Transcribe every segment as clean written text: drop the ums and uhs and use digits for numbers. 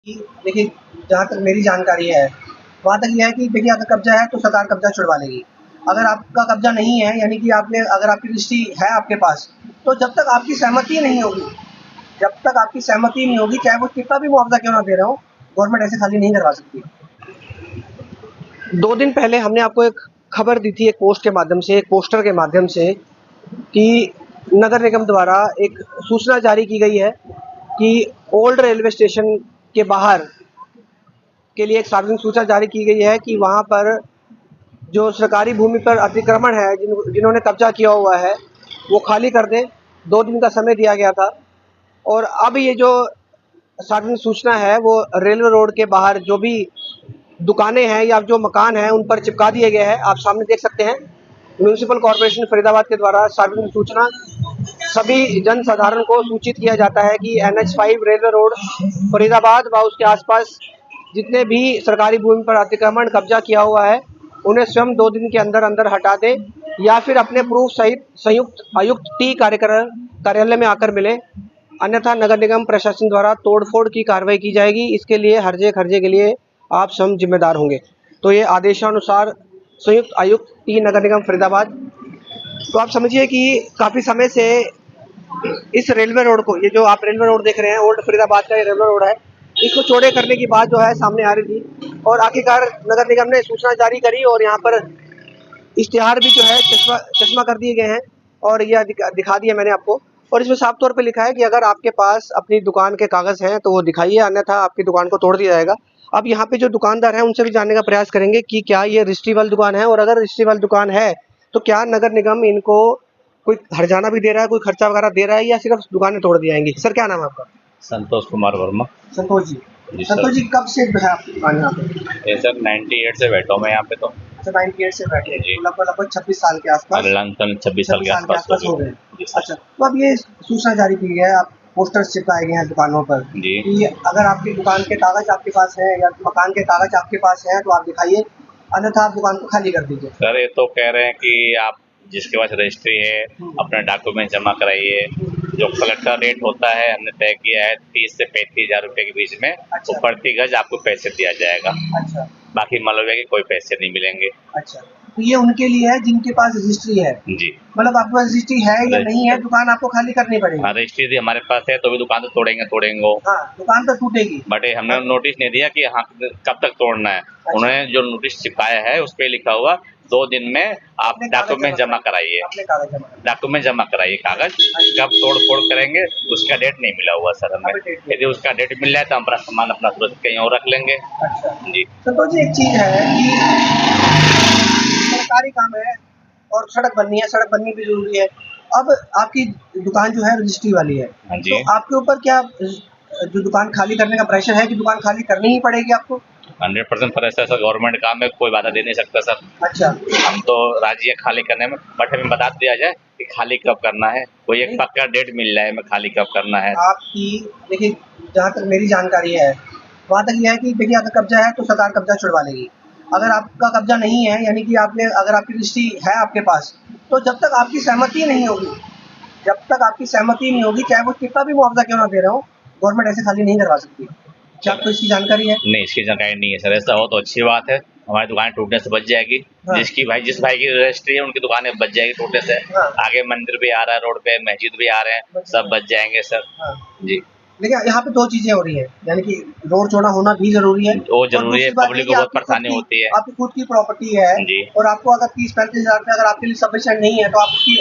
कि देखिए, जहाँ तक मेरी जानकारी है, वहाँ तक ये है कि देखिए अगर कब्ज़ा है तो सरकार कब्ज़ा छुड़वा लेगी। अगर आपका कब्ज़ा नहीं है यानी कि आपने अगर आपकी रजिस्ट्री है आपके पास, तो जब तक आपकी सहमति नहीं होगी, जब तक आपकी सहमति नहीं होगी, चाहे वो कितना भी मुआवज़ा क्यों ना दे रहे हों, गवर्नमेंट ऐसे खाली नहीं करवा सकती। 2 दिन पहले हमने आपको एक खबर दी थी एक पोस्ट के माध्यम से, एक पोस्टर के माध्यम से कि नगर निगम द्वारा एक सूचना जारी की गई है कि ओल्ड रेलवे स्टेशन के बाहर के लिए एक सार्वजनिक सूचना जारी की गई है कि वहाँ पर जो सरकारी भूमि पर अतिक्रमण है, जिन्होंने कब्जा किया हुआ है, वो खाली कर दें। 2 दिन का समय दिया गया था और अब ये जो सार्वजनिक सूचना है वो रेलवे रोड के बाहर जो भी दुकानें हैं या जो मकान हैं उन पर चिपका दिए गए हैं। आप सामने देख सकते हैं, म्यूनिसिपल कॉर्पोरेशन फरीदाबाद के द्वारा सार्वजनिक सूचना सभी जन साधारण को सूचित किया जाता है कि NH5 रेलवे रोड फरीदाबाद व उसके आसपास जितने भी सरकारी भूमि पर अतिक्रमण कब्जा किया हुआ है उन्हें स्वयं 2 दिन के अंदर अंदर हटा दे या फिर अपने प्रूफ सहित संयुक्त आयुक्त टी कार्यालय में आकर मिले, अन्यथा नगर निगम प्रशासन द्वारा तोड़फोड़ की कार्रवाई की जाएगी। इसके लिए हर्जे खर्जे के लिए आप स्वयं जिम्मेदार होंगे। तो ये आदेशानुसार संयुक्त आयुक्त टी नगर निगम फरीदाबाद। तो आप समझिए कि काफ़ी समय से इस रेलवे रोड को, ये जो आप रेलवे रोड देख रहे हैं, ओल्ड फरीदाबाद का ये रेलवे रोड है, इसको चौड़े करने की बात जो है सामने आ रही थी और आखिरकार नगर निगम ने सूचना जारी करी और यहाँ पर इश्तिहार भी जो है चश्मा कर दिए गए हैं और ये दिखा दिया मैंने आपको। और इसमें साफ तौर पे लिखा है कि अगर आपके पास अपनी दुकान के कागज़ हैं तो वो दिखाइए, अन्यथा आपकी दुकान को तोड़ दिया जाएगा। अब यहाँ पे जो दुकानदार हैं उनसे भी जानने का प्रयास करेंगे कि क्या ये रजिस्ट्री वाली दुकान है, और अगर रजिस्ट्री वाली दुकान है तो क्या नगर निगम इनको कोई हर्जाना भी दे रहा है, कोई खर्चा वगैरह दे रहा है, या सिर्फ दुकानें तोड़ दी जाएंगी। सर क्या नाम है आपका? संतोष कुमार वर्मा। संतोष जी। जी संतोष जी, कब से है आपकी दुकान यहाँ पे? ये सर 98 से बैठा हूँ मैं यहाँ पे। तो अच्छा, 98 से बैठे हैं, जी। तो लगभग 26 साल के आसपास, लगभग 26 साल के आसपास हो गए। जी सर। अच्छा, तो अब ये सूचना जारी की है, आप पोस्टर्स चिपकाए गए हैं दुकानों पर जी। कि अगर आपकी दुकान के कागज आपके पास है या मकान के कागज आपके पास है तो आप दिखाइए, अन्यथा आप दुकान को खाली कर दीजिए। सर ये तो कह रहे हैं कि आप जिसके पास रजिस्ट्री है अपना डॉक्यूमेंट जमा कराइए। जो कलेक्टर रेट होता है हमने तय किया है 30 से 35,000 रुपये के बीच में। अच्छा। तो प्रति गज आपको पैसे दिया जाएगा। अच्छा। बाकी मलबे के कोई पैसे नहीं मिलेंगे। अच्छा, तो ये उनके लिए है जिनके पास रजिस्ट्री है। जी। मतलब आपके पास रजिस्ट्री है या नहीं है, दुकान आपको खाली करनी पड़ेगी। हाँ, रजिस्ट्री यदि हमारे पास है तो भी दुकान तो तोड़ेंगे वो। हाँ, दुकान तो टूटेगी। बट हमने नोटिस नहीं दिया कि हाँ कब तक तोड़ना है। अच्छा। उन्होंने जो नोटिस चिपकाया है उस पर लिखा हुआ 2 दिन में आप डॉक्यूमेंट जमा कराइए। डॉक्यूमेंट जमा कराइए, कागज कब तोड़ फोड़ करेंगे उसका डेट नहीं मिला हुआ सर हमें। यदि उसका डेट मिल जाए तो हम अपना सामान अपना सुरक्षित कहीं और रख लेंगे। अच्छा जी। संतोष जी, एक चीज है कि सरकारी काम है और सड़क बननी है, सड़क बननी भी जरूरी है। अब आपकी दुकान जो है रजिस्ट्री वाली है, तो आपके ऊपर क्या जो दुकान खाली करने का प्रेशर है कि दुकान खाली करनी ही पड़ेगी आपको? 100% प्रेशर सर, गवर्नमेंट काम है, कोई बाधा दे नहीं सकता सर। अच्छा, हम तो राजी है खाली करने में, बट हमें बता दिया जाए कि खाली कब करना है, कोई एक पक्का डेट मिल जाए हमें खाली कब करना है। आपकी देखिए, जहाँ तक मेरी जानकारी है वहाँ तक यह है कि देखिए अगर कब्जा है तो सरकार कब्जा छुड़वा लेगी। अगर आपका कब्जा नहीं है यानी कि आपने अगर आपकी रजिस्ट्री है आपके पास, तो जब तक आपकी सहमति नहीं होगी, जब तक आपकी सहमति नहीं होगी, चाहे वो कितना भी मुआवजा क्यों ना दे रहे हो, गवर्नमेंट ऐसे खाली नहीं करवा सकती। क्या आपको इसकी जानकारी है? नहीं, इसकी जानकारी नहीं है सर। ऐसा हो तो अच्छी बात है, हमारी दुकान टूटने से बच जाएगी। हाँ। जिस भाई की रजिस्ट्री है उनकी दुकानें बच जाएगी टूटने से। हाँ। आगे मंदिर भी आ रहा है, रोड पे मस्जिद भी आ रहे हैं, सब बच जाएंगे सर। हाँ। जी। लेकिन यहाँ पे 2 चीजें हो रही है, यानी कि रोड चौड़ा होना भी जरूरी है, वो जरूरी है, पब्लिक को बहुत परेशानी होती है। आपकी खुद की प्रॉपर्टी है जी। और आपको अगर 30-35 हजार रुपये अगर आपके लिए सफिशिएंट नहीं है तो आप उसकी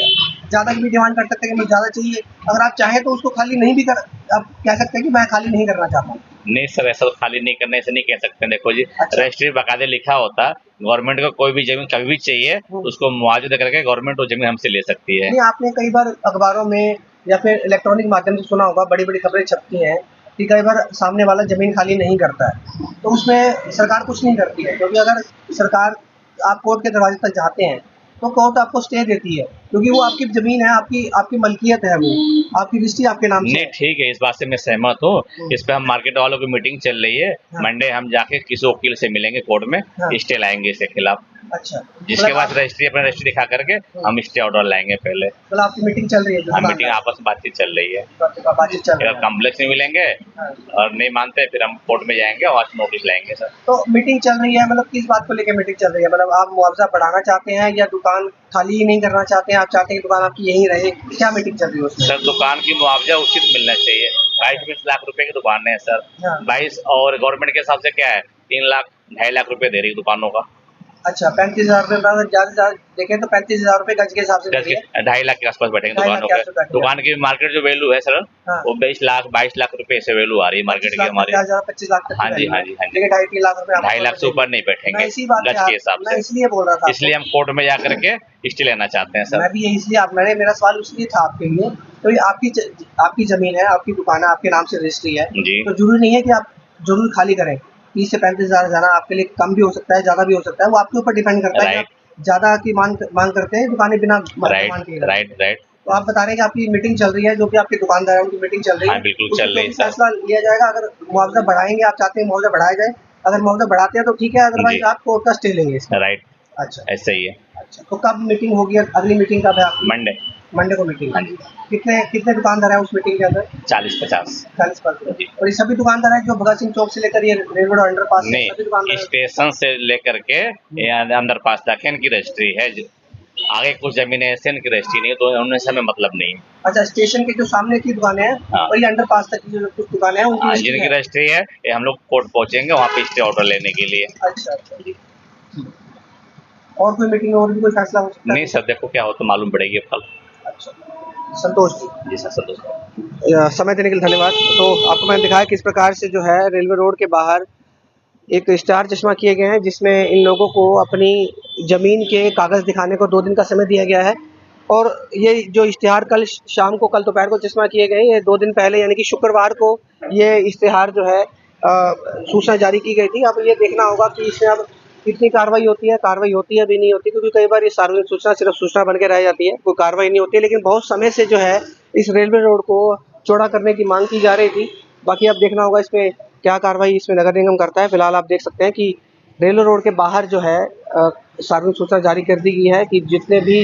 ज्यादा की भी डिमांड कर सकते हैं कि मुझे ज्यादा चाहिए। अगर आप चाहें तो उसको खाली नहीं भी कर, आप कह सकते हैं कि मैं खाली नहीं करना चाहता हूँ। नहीं सर, ऐसा तो खाली नहीं करने से नहीं कह सकते। देखो जी, अच्छा। रजिस्ट्री बकायदे लिखा होता, गवर्नमेंट को कोई भी जमीन कभी भी चाहिए उसको मुआवजा दे करके गवर्नमेंट वो जमीन हमसे ले सकती है। नहीं, आपने कई बार अखबारों में या फिर इलेक्ट्रॉनिक माध्यम से सुना होगा, बड़ी-बड़ी खबरें छपती हैं कि कई बार सामने वाला ज़मीन खाली नहीं करता है, तो उसमें सरकार कुछ नहीं करती है, क्योंकि अगर सरकार आप कोर्ट के दरवाजे तक जाते हैं, तो कोर्ट आपको स्टे देती है, क्योंकि वो आपकी ज़मीन है, आपकी मलकियत है, वो आपकी रजिस्ट्री आपके नाम से नहीं है। ठीक है, इस बात से मैं सहमत हूँ। इस पे हम मार्केट वालों की मीटिंग चल रही है। हाँ। मंडे हम जाके किसी वकील से मिलेंगे कोर्ट में, हाँ। स्टे लाएंगे इसके खिलाफ। अच्छा, जिसके बाद रजिस्ट्री, अपना रजिस्ट्री दिखा करके हम स्टे ऑर्डर लाएंगे पहले। मतलब आपकी मीटिंग चल रही है? हाँ, मीटिंग आपस में बातचीत चल रही है। बातचीत चल रही अगर है। कॉम्प्लेक्स में मिलेंगे हाँ। और नहीं मानते फिर हम कोर्ट में जाएंगे और नोटिस लाएंगे सर। तो मीटिंग चल रही है, मतलब किस बात को लेकर मीटिंग चल रही है? मतलब आप मुआवजा बढ़ाना चाहते हैं या दुकान खाली ही नहीं करना चाहते हैं, आप चाहते हैं कि दुकान आपकी यहीं रहे? क्या मीटिंग चल रही है उसमें? सर दुकान की मुआवजा उचित मिलना चाहिए। 22-20 लाख रुपए की दुकान है सर। हाँ। 22 और गवर्नमेंट के हिसाब से क्या है, 3 लाख 2.5 लाख रुपए दे रही है दुकानों का। अच्छा, 35,000 रुपये, ज़्यादा से ज़्यादा देखें तो 35,000 रुपये गज के हिसाब से गज के 2.5 लाख के आसपास बैठेंगे 2.5 लाख दुकानों के के। आसपास बैठेंगे। दुकान की मार्केट जो वैल्यू है सर, हाँ। वो 22 लाख रुपए से वैल्यू आ रही है मार्केट की हमारी। 25 लाख तक की हाँ जी, वैल्यू हाँ है। जी, हाँ जी। लेकिन 2.5-3 लाख रुपये 2.5 लाख से ऊपर नहीं बैठेंगे मैं इसी बात गज के हिसाब मैं से। इसलिए बोल रहा था इसलिए हम कोर्ट में जाकर के स्टे लेना चाहते हैं सर। मैं भी यही इसलिए मेरा सवाल इसलिए था आपके लिए, तो ये आपकी ज़मीन है, आपकी दुकान है, आपके नाम से रजिस्ट्री है, जी। तो ज़रूरी नहीं है कि आप ज़रूर खाली करें। 30 से 35,000 जाना आपके लिए कम भी हो सकता है, ज़्यादा भी हो सकता है, वो आपके ऊपर डिपेंड करता है कि आप ज़्यादा की मांग करते हैं, दुकानें बिना मांग के। राइट। तो आप बता रहे हैं कि आपकी मीटिंग चल रही है, जो भी आपके दुकानदार हैं उनकी मीटिंग चल रही है। हाँ, बिल्कुल उसमें चल रही है सर। फैसला लिया जाएगा। अगर मुआवजा बढ़ाएंगे, आप चाहते हैं मुआवजा बढ़ाया जाए, अगर मुआवजा बढ़ाते हैं तो ठीक है, अदरवाइज जी। आप कोर्ट का स्टे लेंगे इसका। राइट, अच्छा, ऐसा ही है। अच्छा, तो कब मीटिंग होगी? अगली मीटिंग कब है आपकी? मंडे। मंडे को मीटिंग हाँ है। जी। कितने दुकानदार हैं उस मीटिंग के अंदर? 40-50। 40-50। जी। और ये सभी दुकानदार हैं जो भगत सिंह चौक से लेकर ये रेलवे अंडरपास तक सभी नहीं, दुकानदार हैं? स्टेशन से लेकर के यहाँ अंदर पास तक इनकी रजिस्ट्री है। आगे कुछ जमीनें ऐसे इनकी रजिस्ट्री नहीं है, तो उनमें से हमें मतलब नहीं है। अच्छा, स्टेशन के जो सामने की दुकानें हैं हाँ। और ये अंडरपास तक की जो कुछ दुकानें हैं उनकी हाँ, रजिस्ट्री जिनकी है? रजिस्ट्री है ये हम लोग कोर्ट पहुंचेंगे वहाँ पे स्टे ऑर्डर लेने के लिए। अच्छा, अच्छा। और कोई मीटिंग में और भी कोई फैसला हो सकता है? नहीं सर, देखो क्या हो तो मालूम पड़ेगी कल। अच्छा, संतोष जी, जी सर, संतोष। समय देने के लिए धन्यवाद। तो आपको मैंने दिखाया किस प्रकार से जो है रेलवे रोड के बाहर एक स्टार चश्मा किए गए हैं, जिसमें इन लोगों को अपनी ज़मीन के कागज़ दिखाने को 2 दिन का समय दिया गया है। और ये जो इश्तिहार कल शाम को, कल दोपहर को चश्मा किए गए, ये 2 दिन पहले यानी कि शुक्रवार को ये इश्तिहार जो है सूचना जारी की गई थी। अब ये देखना होगा कि इसमें अब कितनी कार्रवाई होती है भी नहीं होती, क्योंकि कई बार ये सार्वजनिक सूचना सिर्फ सूचना बन के रह जाती है, कोई कार्रवाई नहीं होती है। लेकिन बहुत समय से जो है इस रेलवे रोड को चौड़ा करने की मांग की जा रही थी। बाकी अब देखना होगा इसमें क्या कार्रवाई इसमें नगर निगम करता है। फिलहाल आप देख सकते हैं कि रेलवे रोड के बाहर जो है सार्वजनिक सूचना जारी कर दी गई है कि जितने भी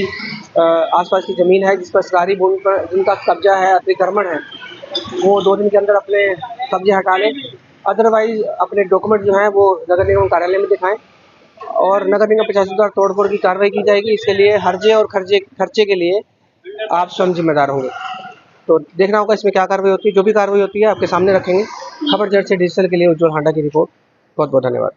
आसपास की ज़मीन है जिस पर सरकारी भूमि पर जिनका कब्जा है, अतिक्रमण है, वो 2 दिन के अंदर अपने कब्जे हटा लें। अदरवाइज़ अपने डॉक्यूमेंट जो हैं वो नगर निगम कार्यालय में दिखाएँ और नगर निगम प्रशासन द्वारा तोड़-फोड़ की कार्रवाई की जाएगी। इसके लिए हर्जे और खर्चे के लिए आप स्वयं ज़िम्मेदार होंगे। तो देखना होगा इसमें क्या कार्रवाई होती है। जो भी कार्रवाई होती है आपके सामने रखेंगे। खबर जड़ से डिजिटल के लिए उज्ज्वल हांडा की रिपोर्ट। बहुत-बहुत धन्यवाद।